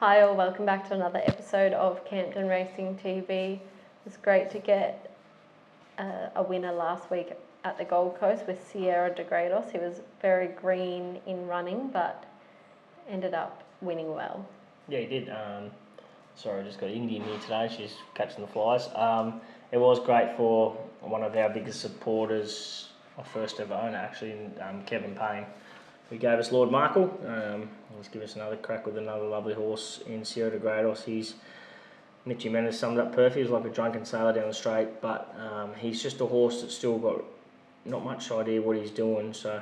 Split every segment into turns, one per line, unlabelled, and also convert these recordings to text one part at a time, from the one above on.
Hi all, welcome back to another episode of Campton Racing TV. It's great to get a winner last week at the Gold Coast with Sierra de Grados. He was very green in running, but ended up winning well.
Yeah, he did. Sorry, I just got Indian here today. She's catching the flies. It was great for one of our biggest supporters, our first ever owner actually, Kevin Payne, who gave us Lord Markle. He's given us another crack with another lovely horse in Sierra de Grados. Mitchy Menace summed up perfect. He's like a drunken sailor down the straight, but he's just a horse that's still got not much idea what he's doing. So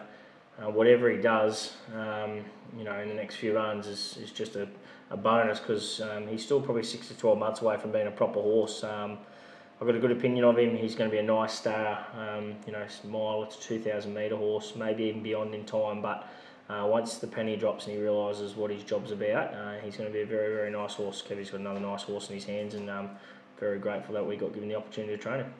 whatever he does, in the next few runs is just a bonus, because he's still probably 6 to 12 months away from being a proper horse. I've got a good opinion of him. He's going to be a nice star. Mile, it's a 2,000 metre horse, maybe even beyond in time. But once the penny drops and he realises what his job's about, he's going to be a very, very nice horse. Kevy's got another nice horse in his hands, and very grateful that we got given the opportunity to train him.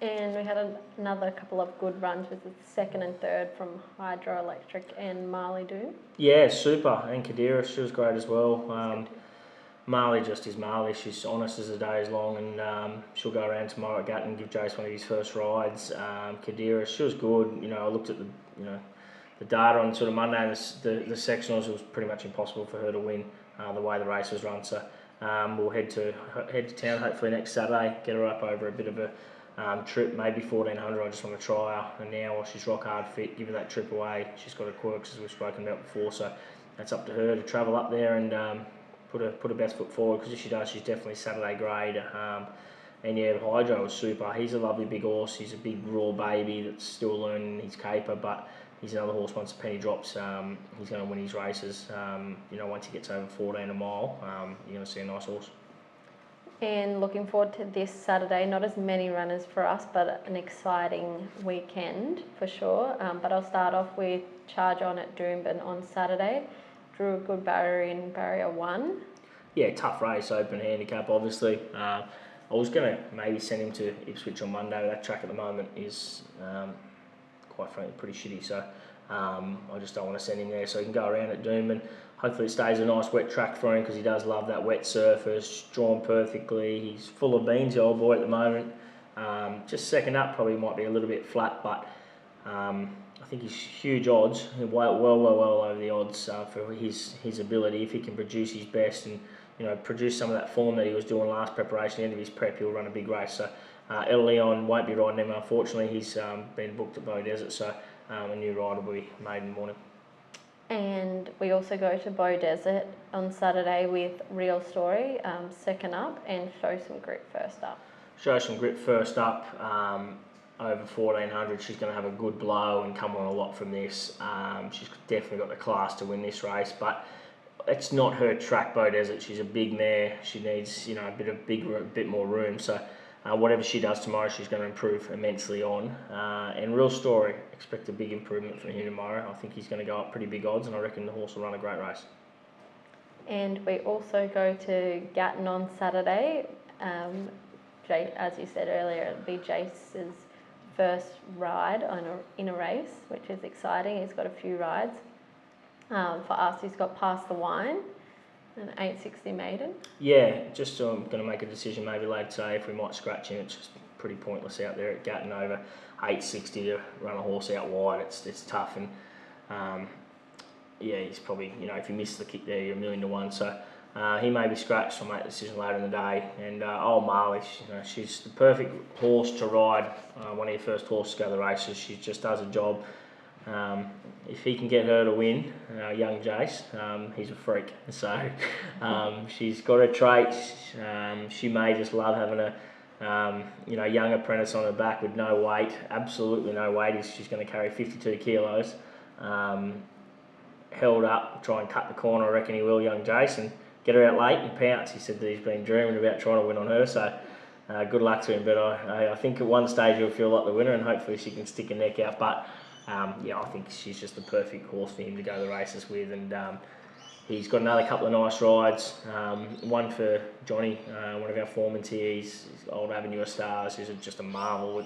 And we had another couple of good runs with the second and third from Hydroelectric and Marley Doom.
Yeah, super. And Kadira, she was great as well. Marley just is Marley. She's honest as the day is long, and she'll go around tomorrow at Gatton and give Jace one of his first rides. Kadira, she was good. I looked at the data on sort of Monday, and the sectionals. It was pretty much impossible for her to win the way the race was run. So we'll head to town hopefully next Saturday. Get her up over a bit of a trip, maybe 1,400. I just want to try her, and now while she's rock hard fit, give her that trip away. She's got her quirks, as we've spoken about before, so that's up to her to travel up there and put her best foot forward, because if she does, she's definitely Saturday grade. And yeah, Hydro was super. He's a lovely big horse. He's a big raw baby that's still learning his caper, but he's another horse. Once the penny drops, he's going to win his races. Once he gets over 14 a mile, you're going to see a nice horse.
And looking forward to this Saturday. Not as many runners for us, but an exciting weekend for sure. But I'll start off with Charge On at Doomben on Saturday. Drew a good barrier in barrier 1.
Yeah, tough race, open handicap obviously. I was going to maybe send him to Ipswich on Monday. That track at the moment is quite frankly pretty shitty, so I just don't want to send him there, so he can go around at Doomben. Hopefully it stays a nice wet track for him, because he does love that wet surface, drawn perfectly. He's full of beans, the old boy, at the moment. Just second up probably might be a little bit flat, but I think he's huge odds, well over the odds for his ability. If he can produce his best and produce some of that form that he was doing last preparation, the end of his prep, he'll run a big race. So El Leon won't be riding him, unfortunately. He's been booked at Bow Desert, so a new rider will be made in the morning.
And we also go to Bow Desert on Saturday with Real Story, second up, and Show Some Grit first up.
Show Some Grit first up, over 1,400. She's going to have a good blow and come on a lot from this. She's definitely got the class to win this race, but it's not her track, Bow Desert. She's a big mare. She needs a bit more room. So whatever she does tomorrow, she's going to improve immensely on. And Real Story, expect a big improvement from him tomorrow. I think he's going to go up pretty big odds, and I reckon the horse will run a great race.
And we also go to Gatton on Saturday. As you said earlier, it'll be Jace's first ride in a race, which is exciting. He's got a few rides. For us, he's got Past the Wine, an 860 maiden.
Yeah, just I'm going to make a decision maybe later today if we might scratch him. It's just pretty pointless out there at Gatton over 860 to run a horse out wide. It's tough, and he's probably, if you miss the kick there, you're 1,000,000 to 1. So he may be scratched. I'll make a decision later in the day. And old Marley, she's the perfect horse to ride. One of your first horses to go to the races. She just does a job. If he can get her to win, young Jace, he's a freak. So she's got her traits. She may just love having a young apprentice on her back with no weight, absolutely no weight. She's going to carry 52 kilos. Held up, try and cut the corner. I reckon he will, young Jace, and get her out late and pounce. He said that he's been dreaming about trying to win on her, so good luck to him. But I think at one stage he'll feel like the winner, and hopefully she can stick her neck out. But I think she's just the perfect horse for him to go the races with, and he's got another couple of nice rides. One for Johnny, one of our foremen here. He's old Avenue of Stars. He's just a marvel.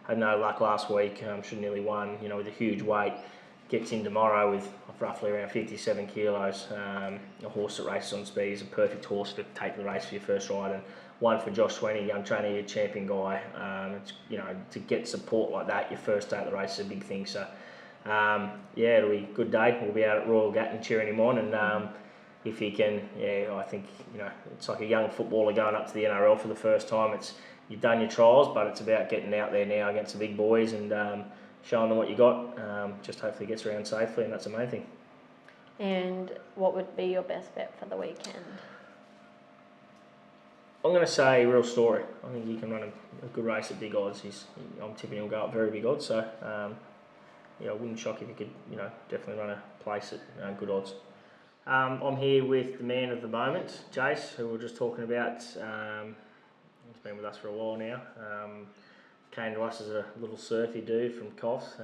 Had no luck last week. Should have nearly won, with a huge weight. gets in tomorrow with roughly around 57 kilos. A horse that races on speed is a perfect horse to take the race for your first ride, and one for Josh Sweeney, young trainer, your champion guy. It's, to get support like that your first day at the race is a big thing. So it'll be a good day. We'll be out at Royal Gatton cheering him on, and if he can, I think it's like a young footballer going up to the NRL for the first time. You've done your trials, but it's about getting out there now against the big boys and showing them what you got. Just hopefully gets around safely, and that's the main thing. And
what would be your best bet for the weekend?
I'm going to say Real Story. I think he can run a good race at big odds. I'm tipping he'll go up very big odds. So it wouldn't shock if he could definitely run a place at good odds. I'm here with the man of the moment, Jace, who we were just talking about. He's been with us for a while now. Came to us as a little surfy dude from Coffs.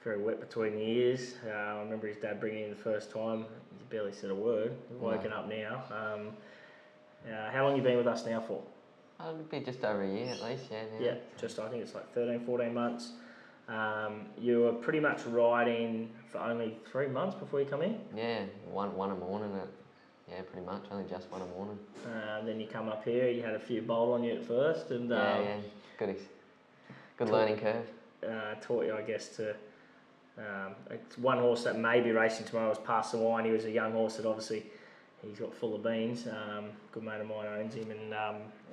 Very wet between the ears. I remember his dad bringing him the first time. He barely said a word. He's woken up now. How long have you been with us now for?
It'll be just over a year at least, yeah.
Yeah, I think it's like 13, 14 months. You were pretty much riding for only 3 months before you come in?
Yeah, one a morning. Yeah, pretty much, only just one a morning.
Then you come up here, you had a few bowl on you at first. And
good learning curve.
Taught you, I guess, to... it's one horse that may be racing tomorrow was Pass the Wine. He was a young horse that obviously he's got full of beans. Good mate of mine owns him, and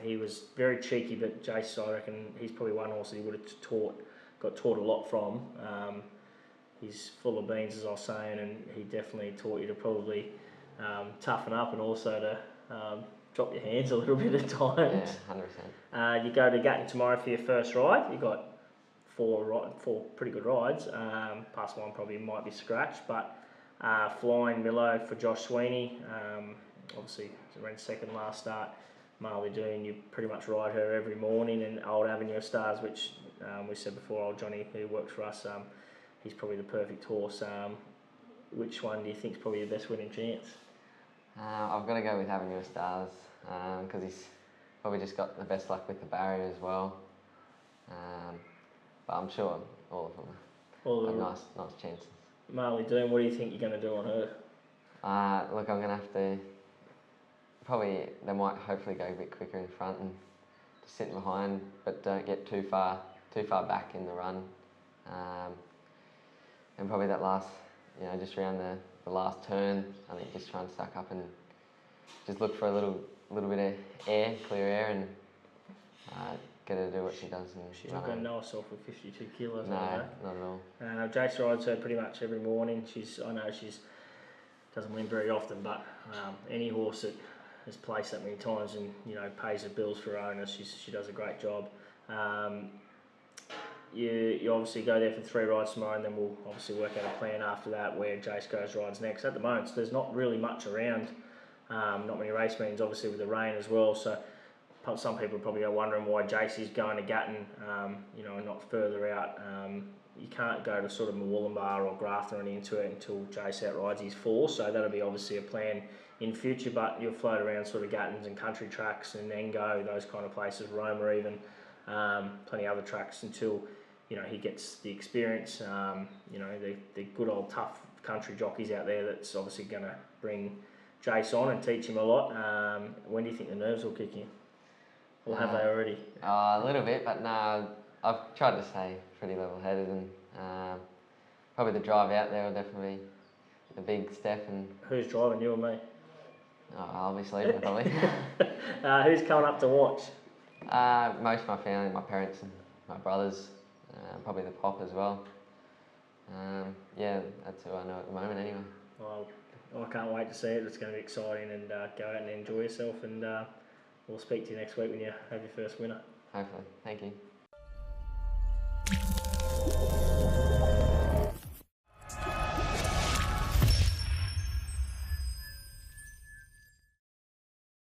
he was very cheeky, but Jace, I reckon he's probably one horse that he would have got taught a lot from. He's full of beans, as I was saying, and he definitely taught you to probably toughen up and also to drop your hands a little bit at times.
Yeah, 100%.
You go to Gatton tomorrow for your first ride. You got four pretty good rides. Past one probably might be scratched, but Flying Milo for Josh Sweeney. Obviously, ran second last start. Marley Doon, you pretty much ride her every morning, and Old Avenue of Stars, which we said before, old Johnny, who works for us, he's probably the perfect horse. Which one do you think is probably the best winning chance?
I've got to go with Avenue of Stars because he's probably just got the best luck with the barrier as well. But I'm sure all of them have nice chances.
Marley Doon, what do you think you're going to do on her?
Look, I'm going to have to... they might hopefully go a bit quicker in front and just sit behind, but don't get too far back in the run. And probably that last, just around the last turn, I think just try and suck up and just look for a little bit of air, clear air, and get her to do what she does. And
she's not going to know herself with 52 kilos.
No, not at all.
Jace rides her pretty much every morning. I know she doesn't win very often, but any horse that has placed that many times and pays the bills for her owner, she does a great job. You obviously go there for 3 rides tomorrow, and then we'll obviously work out a plan after that where Jace goes rides next. At the moment, there's not really much around, not many race meetings, obviously with the rain as well. So some people probably are wondering why Jace is going to Gatton, and not further out. You can't go to sort of Murwillumbah or Grafton and into it until Jace outrides his 4. So that'll be obviously a plan in future. But you'll float around sort of Gattons and country tracks and Nengo, those kind of places, Roma even, plenty of other tracks until he gets the experience. The good old tough country jockeys out there that's obviously going to bring Jace on and teach him a lot. When do you think the nerves will kick in? Or have they already?
A little bit, but no, I've tried to stay pretty level-headed, and probably the drive out there will definitely be the big step. And
who's driving, you or me?
I'll be sleeping probably.
Who's coming up to watch?
Most of my family, my parents and my brothers, probably the pop as well. That's who I know at the moment anyway.
Well, I can't wait to see it. It's going to be exciting, and go out and enjoy yourself, and we'll speak to you next week when you have your first winner.
Hopefully. Thank you.